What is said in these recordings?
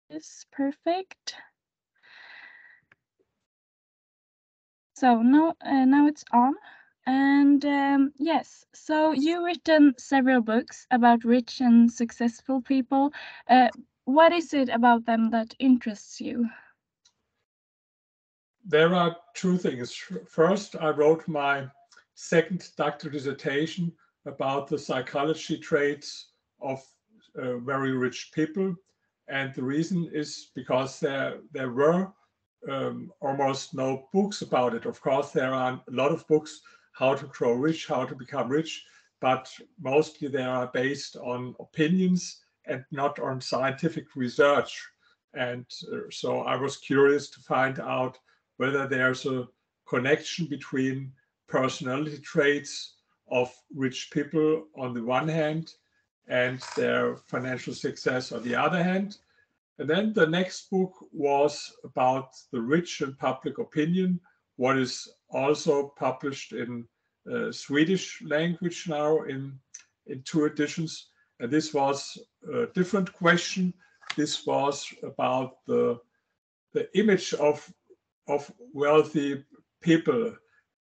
Yes, perfect. So now it's on. And yes, so you've written several books about rich and successful people. What is it about them that interests you? There are two things. First, I wrote my second doctoral dissertation about the psychology traits of very rich people. And the reason is because there were almost no books about it. Of course, there are a lot of books how to grow rich, how to become rich, but mostly they are based on opinions and not on scientific research. And so I was curious to find out whether there's a connection between personality traits of rich people on the one hand and their financial success on the other hand. And then the next book was about the rich and public opinion, what is also published in Swedish language now in two editions. And this was a different question. This was about the image of wealthy people,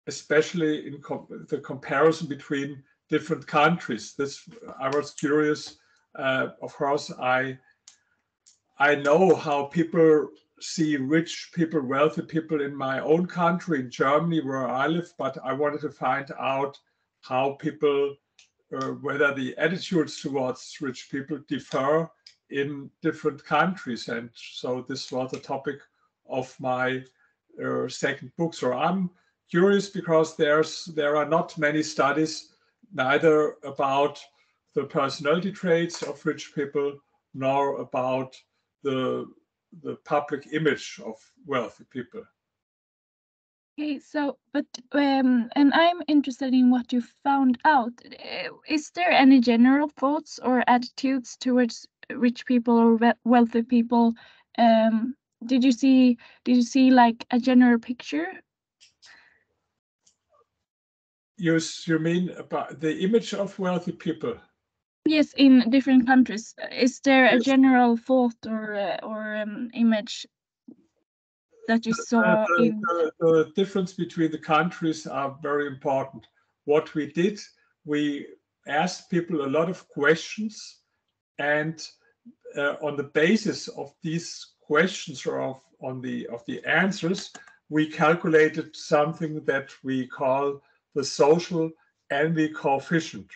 especially in the comparison between different countries. This I was curious. Of course, I know how people see rich people, wealthy people in my own country, in Germany, where I live, but I wanted to find out how people, whether the attitudes towards rich people differ in different countries. And so this was the topic of my second book. So I'm curious because there are not many studies neither about the personality traits of rich people nor about the the public image of wealthy people. Okay, so and I'm interested in what you found out. Is there any general thoughts or attitudes towards rich people or wealthy people? Um, did you see like a general picture? You mean about the image of wealthy people? Yes, in different countries. Is there a Yes. general thought or image that you saw in? The difference between the countries are very important. What we did, we asked people a lot of questions, and on the basis of these questions or of the answers, we calculated something that we call the social envy coefficient.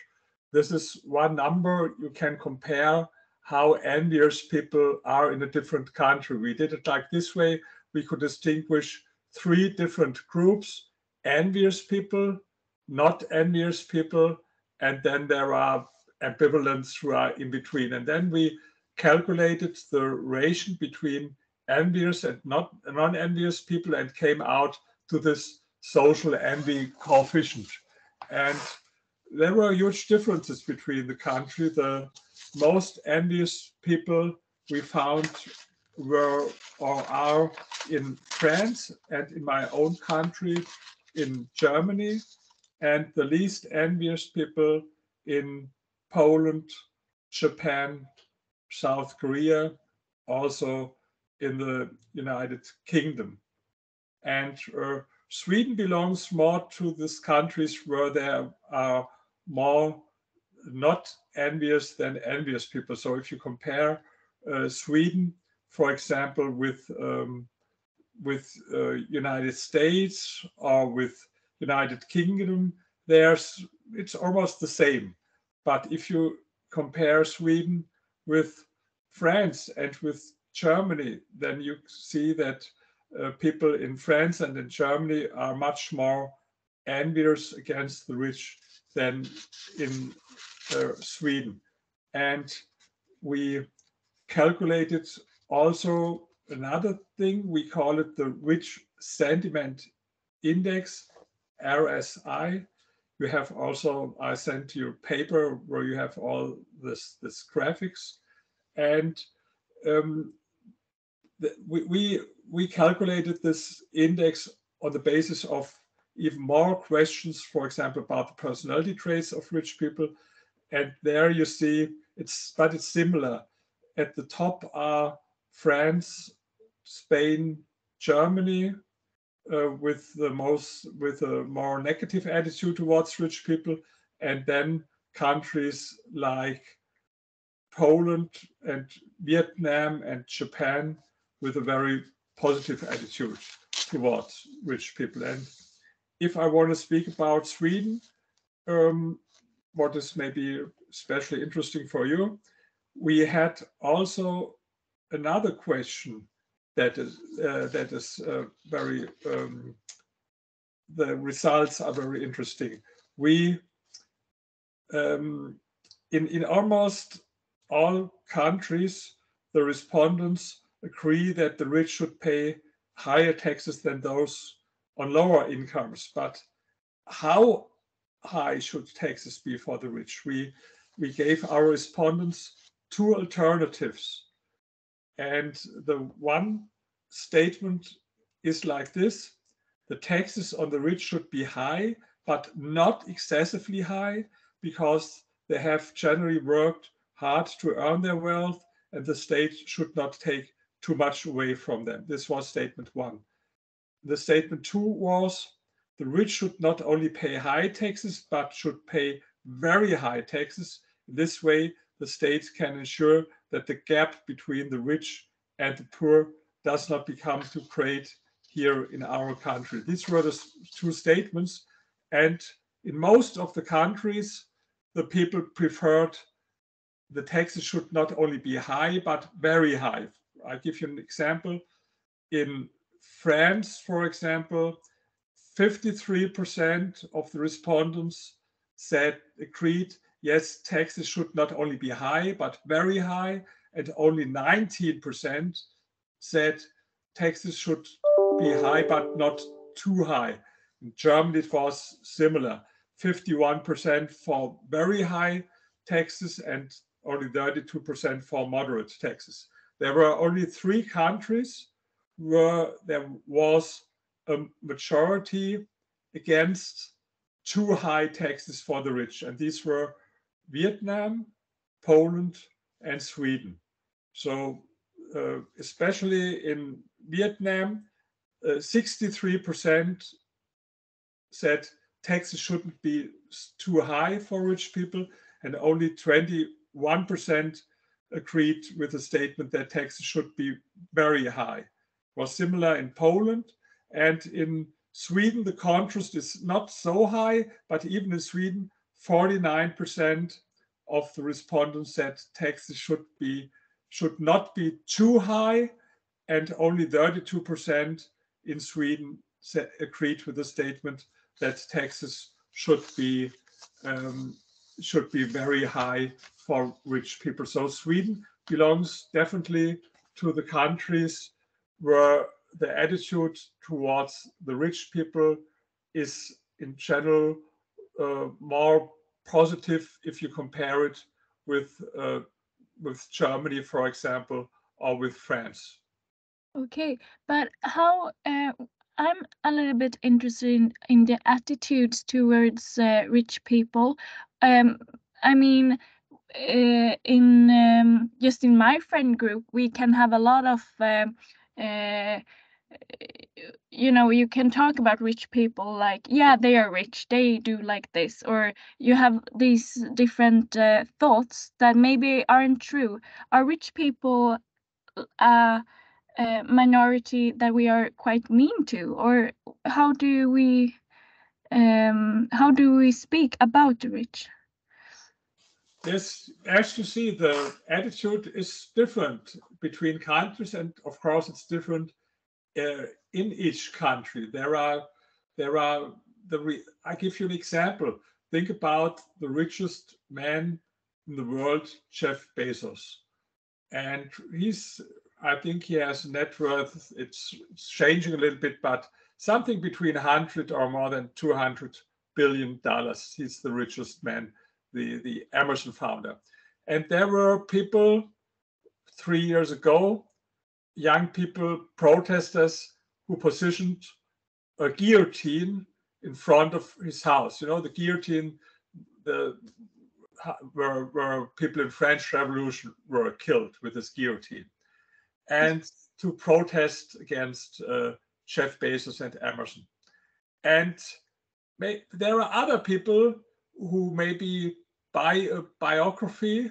This is one number you can compare how envious people are in a different country. We did it like this way. We could distinguish three different groups: envious people, not envious people, and then there are ambivalents who are in between. And then we calculated the relation between envious and not non-envious people and came out to this social envy coefficient. And there were huge differences between the country. The most envious people we found were or are in France and in my own country in Germany, and the least envious people in Poland, Japan, South Korea, also in the United Kingdom. And Sweden belongs more to these countries where there are more not envious than envious people. So if you compare Sweden, for example, with United States or with United Kingdom, there's it's almost the same. But if you compare Sweden with France and with Germany, then you see that people in France and in Germany are much more envious against the rich than in Sweden. And we calculated also another thing. We call it the Rich Sentiment Index, RSI. You have also, I sent you a paper where you have all this graphics. And um, we calculated this index on the basis of even more questions, for example, about the personality traits of rich people. And there you see it's similar. At the top are France, Spain, Germany, with a more negative attitude towards rich people, and then countries like Poland and Vietnam and Japan with a very positive attitude towards rich people. And if I want to speak about Sweden, what is maybe especially interesting for you, we had also another question that is very the results are very interesting. We in almost all countries, the respondents agree that the rich should pay higher taxes than those on lower incomes. But how high should taxes be for the rich? We gave our respondents two alternatives. And the one statement is like this: the taxes on the rich should be high, but not excessively high, because they have generally worked hard to earn their wealth, and the state should not take too much away from them. This was statement one. The statement two was the rich should not only pay high taxes, but should pay very high taxes. This way, the state can ensure that the gap between the rich and the poor does not become too great here in our country. These were the two statements. And in most of the countries, the people preferred the taxes should not only be high, but very high. I'll give you an example. In France, for example, 53% of the respondents agreed, yes, taxes should not only be high, but very high. And only 19% said taxes should be high, but not too high. In Germany, it was similar. 51% for very high taxes and only 32% for moderate taxes. There were only 3 countries where there was a majority against too high taxes for the rich, and these were Vietnam, Poland, and Sweden. So especially in Vietnam, 63% said taxes shouldn't be too high for rich people, and only 21% agreed with the statement that taxes should be very high. It was similar in Poland, and in Sweden, the contrast is not so high, but even in Sweden, 49% of the respondents said taxes should not be too high, and only 32% in Sweden agreed with the statement that taxes should be very high for rich people. So Sweden belongs definitely to the countries where the attitude towards the rich people is in general more positive if you compare it with Germany, for example, or with France. Okay, but how I'm a little bit interested in the attitudes towards rich people. I mean, in just in my friend group, we can have a lot of you can talk about rich people like, yeah, they are rich, they do like this, or you have these different thoughts that maybe aren't true. Are rich people a minority that we are quite mean to, or how do we speak about the rich? Yes, as you see, the attitude is different between countries, and of course, it's different in each country. I give you an example. Think about the richest man in the world, Jeff Bezos, and I think he has net worth. It's changing a little bit, but something between 100 or more than $200 billion. He's the richest man, the Amazon founder. And there were people 3 years ago, young people, protesters, who positioned a guillotine in front of his house. You know, the guillotine, where people in French Revolution were killed with this guillotine. and to protest against Jeff Bezos and Amazon. And there are other people who maybe buy a biography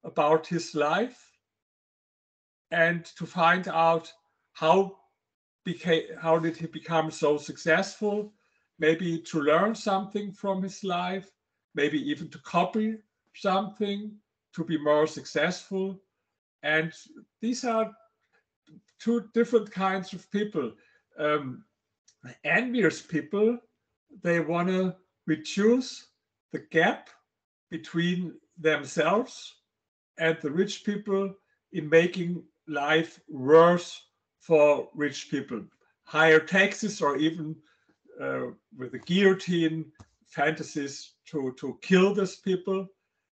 about his life and to find out how did he become so successful, maybe to learn something from his life, maybe even to copy something to be more successful. And these are two different kinds of people. Envious people, they want to reduce the gap between themselves and the rich people in making life worse for rich people. Higher taxes, or even with the guillotine, fantasies to kill these people.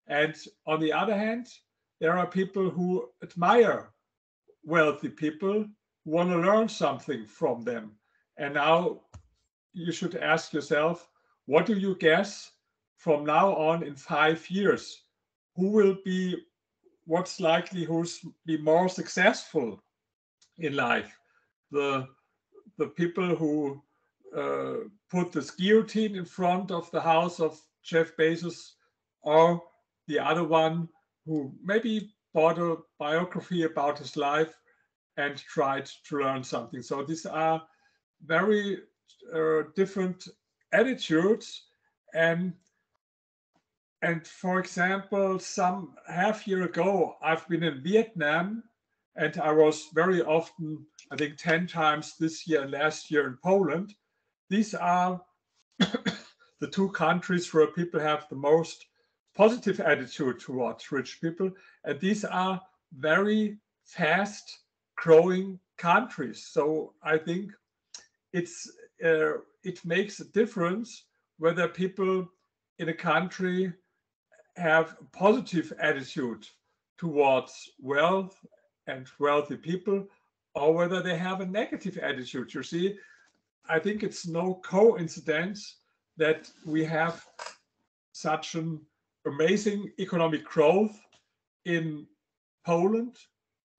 And on the other hand, there are people who admire wealthy people, who want to learn something from them. And now you should ask yourself, what do you guess from now on in 5 years? Who will be, what's likely who's be more successful in life? The people who put this guillotine in front of the house of Jeff Bezos, or the other one who maybe bought a biography about his life and tried to learn something. So these are very different attitudes. And for example, some half year ago, I've been in Vietnam, and I was very often, I think 10 times this year and last year in Poland. These are the two countries where people have the most positive attitude towards rich people. And these are very fast growing countries. So I think it makes a difference whether people in a country have a positive attitude towards wealth and wealthy people, or whether they have a negative attitude. You see, I think it's no coincidence that we have such an amazing economic growth in Poland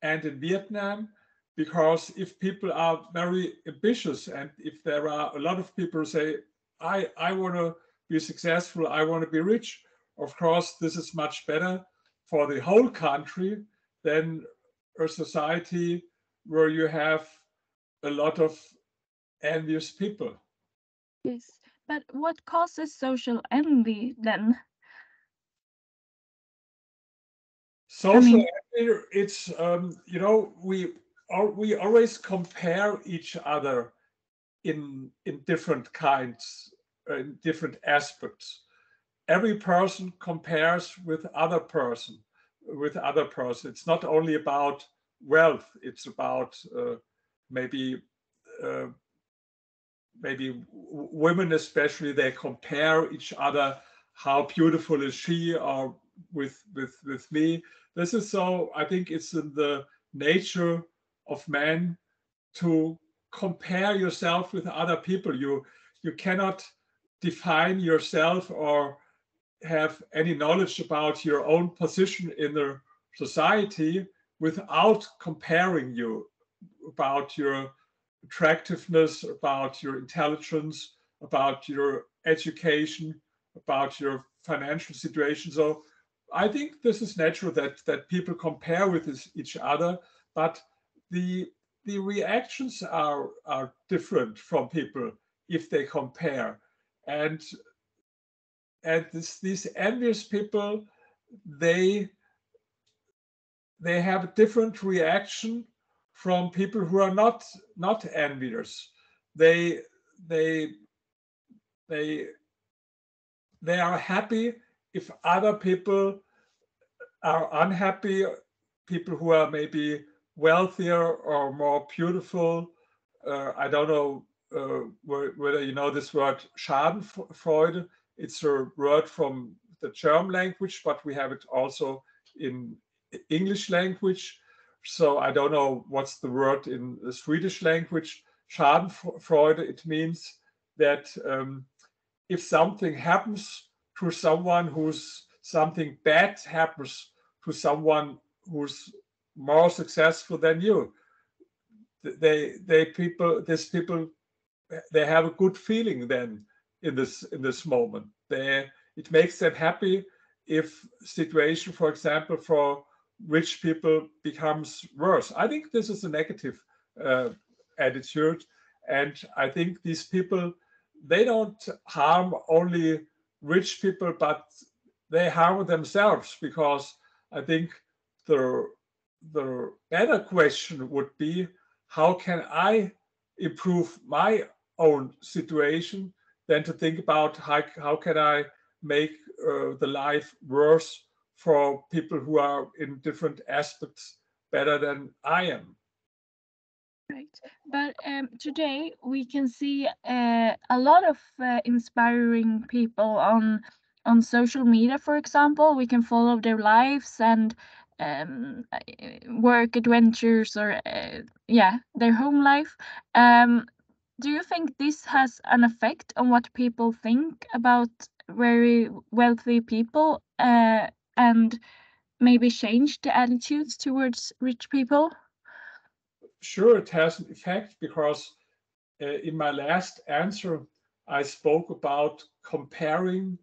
and in Vietnam, because if people are very ambitious, and if there are a lot of people who say, I want to be successful, I want to be rich, of course, this is much better for the whole country than a society where you have a lot of envious people. Yes, but what causes social envy then? Social envy, it's we always compare each other in different kinds, in different aspects. Every person compares with other person, It's not only about wealth. It's about maybe uh, maybe women especially. They compare each other. How beautiful is she, or with me? This is so. I think it's in the nature of man to compare yourself with other people. You cannot define yourself or have any knowledge about your own position in the society without comparing you about your attractiveness, about your intelligence, about your education, about your financial situation. So I think this is natural that people compare with each other, but the reactions are different from people if they compare. And these envious people, they have a different reaction from people who are not envious. They they they they are happy if other people are unhappy, people who are maybe wealthier or more beautiful. I don't know whether you know this word Schadenfreude. It's a word from the German language, but we have it also in English language. So I don't know what's the word in the Swedish language. Schadenfreude, it means that if something happens to someone something bad happens to someone who's more successful than you. These people, they have a good feeling then in this moment. It makes them happy if situation, for example, for rich people becomes worse. I think this is a negative attitude, and I think these people, they don't harm only rich people, but they harm themselves, because I think the the better question would be, how can I improve my own situation, than to think about how can I make the life worse for people who are in different aspects better than I am. Right. But today we can see a lot of inspiring people on social media, for example. We can follow their lives and work adventures, or yeah, their home life. Do you think this has an effect on what people think about very wealthy people, and maybe change the attitudes towards rich people? Sure, it has an effect, because in my last answer, I spoke about comparing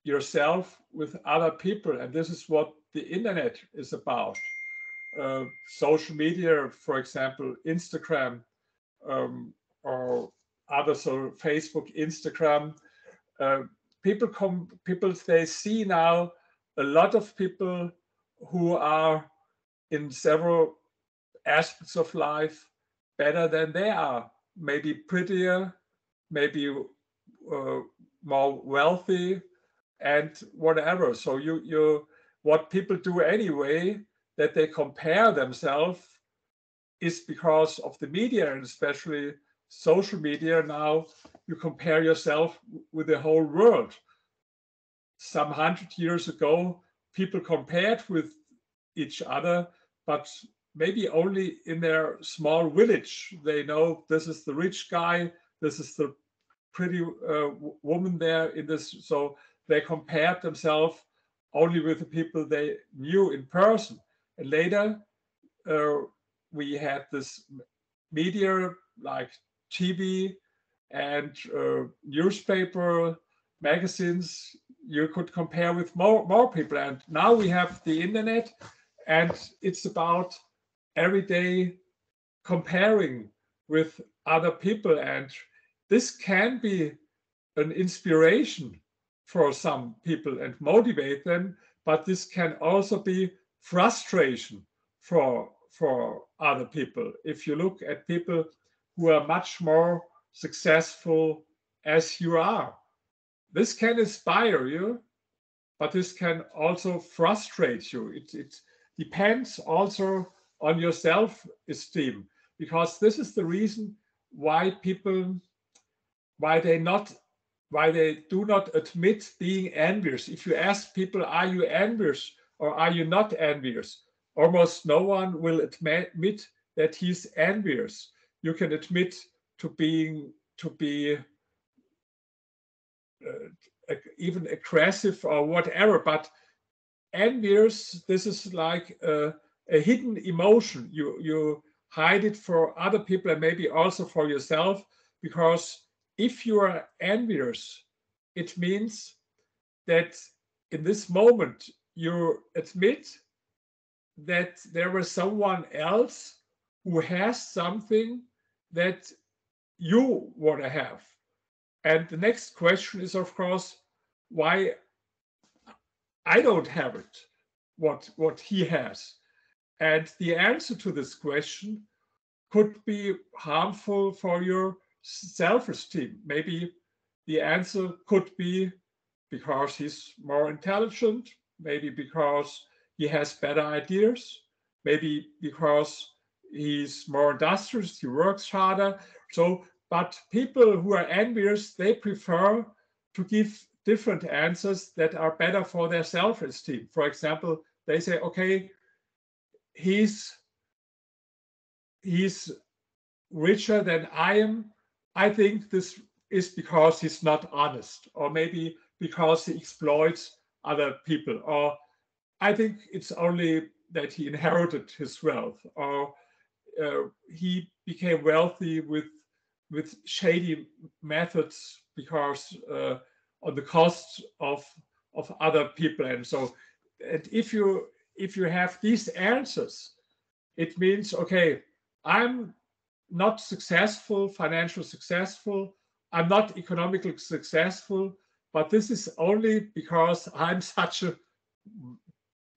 yourself with other people, and this is what the internet is about. Social media, for example, Instagram, or other, so Facebook, Instagram. Uh, people, they see now a lot of people who are in several aspects of life better than they are, maybe prettier, maybe more wealthy, and whatever. So what people do anyway, that they compare themselves, is because of the media, and especially social media. Now you compare yourself with the whole world. Some 100 years ago, people compared with each other, but maybe only in their small village. They know this is the rich guy, this is the pretty woman there in this. So they compared themselves only with the people they knew in person. And later, uh, we had this media like TV and newspaper, magazines. You could compare with more people. And now we have the internet, and it's about every day comparing with other people. And this can be an inspiration for some people and motivate them, but this can also be frustration for other people. If you look at people who are much more successful as you are, this can inspire you, but this can also frustrate you. It depends also on your self-esteem, because this is the reason why people, why they not why they do not admit being envious. If you ask people, are you envious or are you not envious, almost no one will admit that he's envious. You can admit to be even aggressive or whatever, but envious, this is like a hidden emotion. You hide it for other people and maybe also for yourself, because if you are envious, it means that in this moment you admit that there was someone else who has something that you want to have. And the next question is, of course, why I don't have it, what he has. And the answer to this question could be harmful for your self-esteem. Maybe the answer could be because he's more intelligent, maybe because he has better ideas, maybe because he's more industrious, he works harder. So, but people who are envious, they prefer to give different answers that are better for their self-esteem. For example, they say, okay, he's he's richer than I am. I think this is because he's not honest, or maybe because he exploits other people, or I think it's only that he inherited his wealth, or he became wealthy with shady methods because on the cost of other people. And so, and if you have these answers, it means, okay, I'm not successful, financially successful, I'm not economically successful, but this is only because I'm such a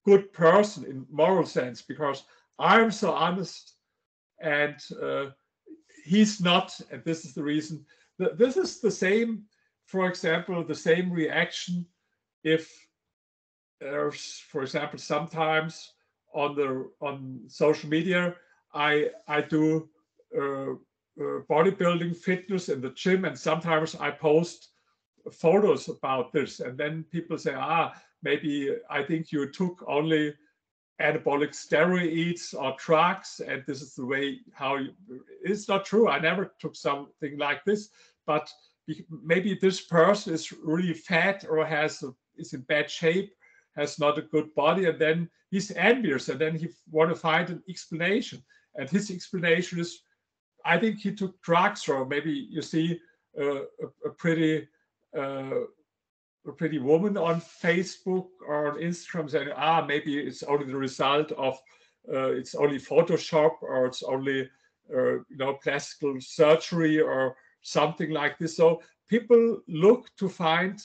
good person in moral sense, because I'm so honest, and he's not, and this is the reason. This is the same, for example, the same reaction if for example, sometimes on social media, I do bodybuilding, fitness in the gym, and sometimes I post photos about this, and then people say, maybe I think you took only anabolic steroids or drugs, and this is the way how you. It's not true. I never took something like this, but maybe this person is really fat or is in bad shape, has not a good body, and then he's envious, and then he want to find an explanation, and his explanation is, I think he took drugs, or maybe you see a pretty woman on Facebook or on Instagram saying, maybe it's only the result of it's only Photoshop, or it's only plastic surgery or something like this. So people look to find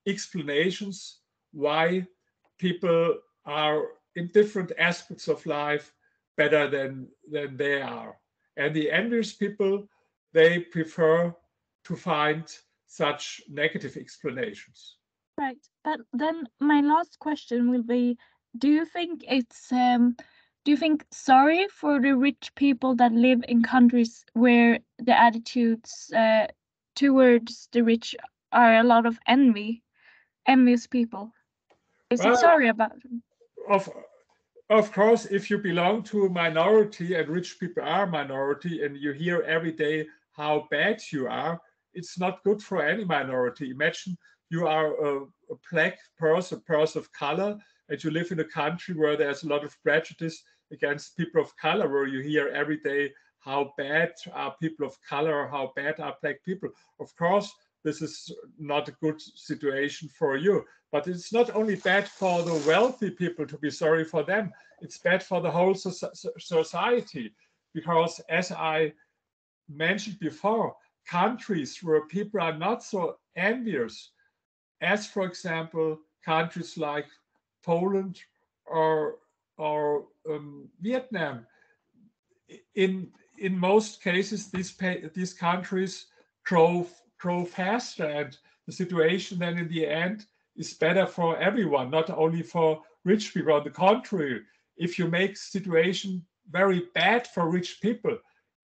explanations why people are in different aspects of life better than they are. And the envious people, they prefer to find such negative explanations. Right. But then my last question will be, do you think sorry for the rich people that live in countries where the attitudes towards the rich are a lot of envious people? Is it Well, sorry about them? of of course, if you belong to a minority, and rich people are minority, and you hear every day how bad you are, it's not good for any minority. Imagine you are a black person, of color, and you live in a country where there's a lot of prejudice against people of color, where you hear every day how bad are people of color, or how bad are black people. Of course, this is not a good situation for you. But it's not only bad for the wealthy people to be sorry for them, it's bad for the whole society. Because as I mentioned before, countries where people are not so envious, as for example, countries like Poland or Vietnam, in most cases, these countries grow faster, and the situation then in the end is better for everyone, not only for rich people. On the contrary, if you make situation very bad for rich people,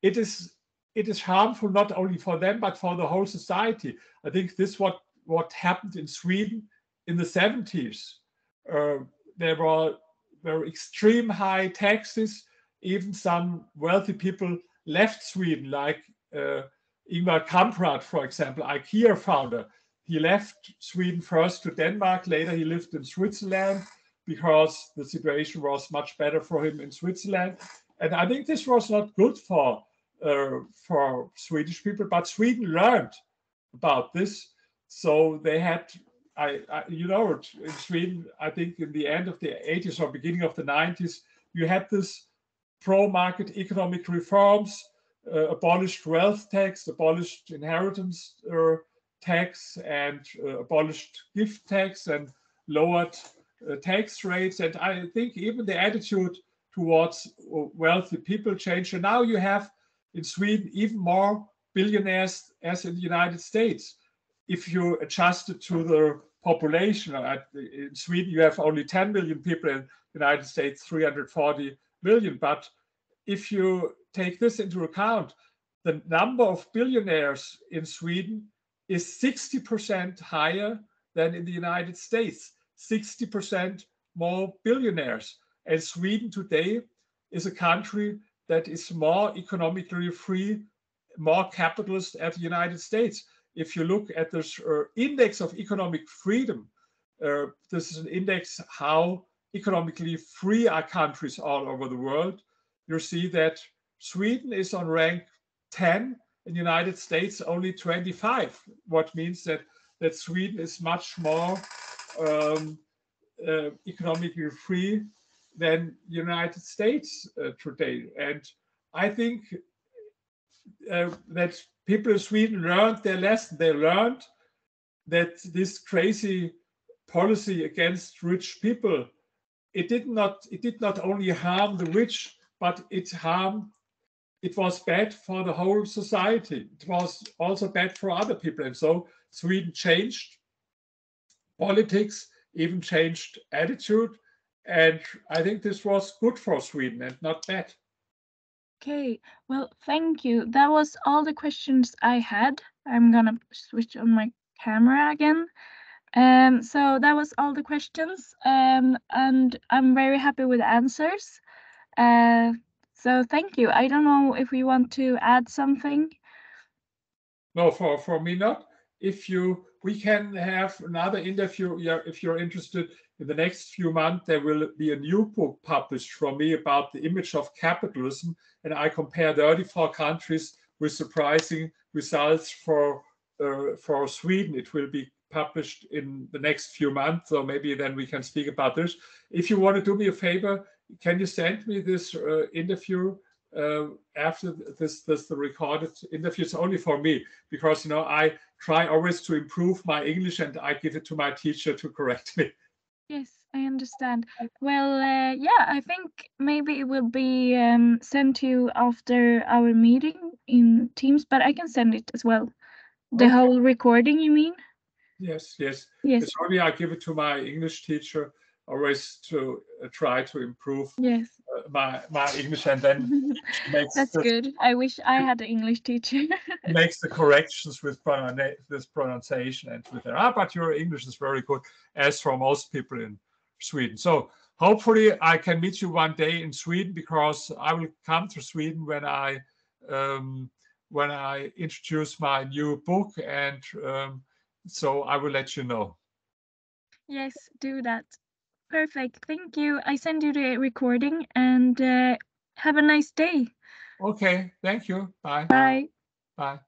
it is harmful not only for them but for the whole society. I think this what happened in Sweden in the 70s. There were extreme high taxes. Even some wealthy people left Sweden, like Ingvar Kamprad, for example, IKEA founder. He left Sweden first to Denmark. Later, he lived in Switzerland because the situation was much better for him in Switzerland. And I think this was not good for Swedish people, but Sweden learned about this. So they had, in Sweden, I think in the end of the 80s or beginning of the 90s, you had this pro-market economic reforms, abolished wealth tax, abolished inheritance tax, and abolished gift tax, and lowered tax rates. And I think even the attitude towards wealthy people changed. And now you have in Sweden even more billionaires as in the United States. If you adjust it to the population, in Sweden you have only 10 million people, in the United States 340 million. But if you take this into account, the number of billionaires in Sweden is 60% higher than in the United States, 60% more billionaires. And Sweden today is a country that is more economically free, more capitalist than the United States. If you look at this index of economic freedom, this is an index how economically free countries all over the world, you see that Sweden is on rank 10 and United States only 25, what means that Sweden is much more economically free than United States today. And I think that people in Sweden learned their lesson. They learned that this crazy policy against rich people, it did not only harm the rich, but it was bad for the whole society. It was also bad for other people. And so Sweden changed politics, even changed attitude. And I think this was good for Sweden and not bad. Okay, well, thank you. That was all the questions I had. I'm gonna switch on my camera again. So that was all the questions, and I'm very happy with the answers. So thank you. I don't know if we want to add something. No, for me not. We can have another interview. Yeah, if you're interested, in the next few months there will be a new book published from me about the image of capitalism, and I compare 34 countries with surprising results for Sweden. It will be published in the next few months, so maybe then we can speak about this. If you want to do me a favor, can you send me this interview after the recorded interview? It's only for me because I try always to improve my English and I give it to my teacher to correct me. Yes, I understand. Well, yeah, I think maybe it will be sent to you after our meeting in Teams, but I can send it as well. The Okay. whole recording, you mean? Yes. Yes. It's only I give it to my English teacher always to try to improve Yes. my English, and then she makes That's good. I wish I had an English teacher. makes the corrections with this pronunciation and with but your English is very good, as for most people in Sweden. So hopefully I can meet you one day in Sweden, because I will come to Sweden when I introduce my new book, and so I will let you know. Yes, do that. Perfect. Thank you. I send you the recording, and have a nice day. Okay, thank you. Bye. Bye. Bye.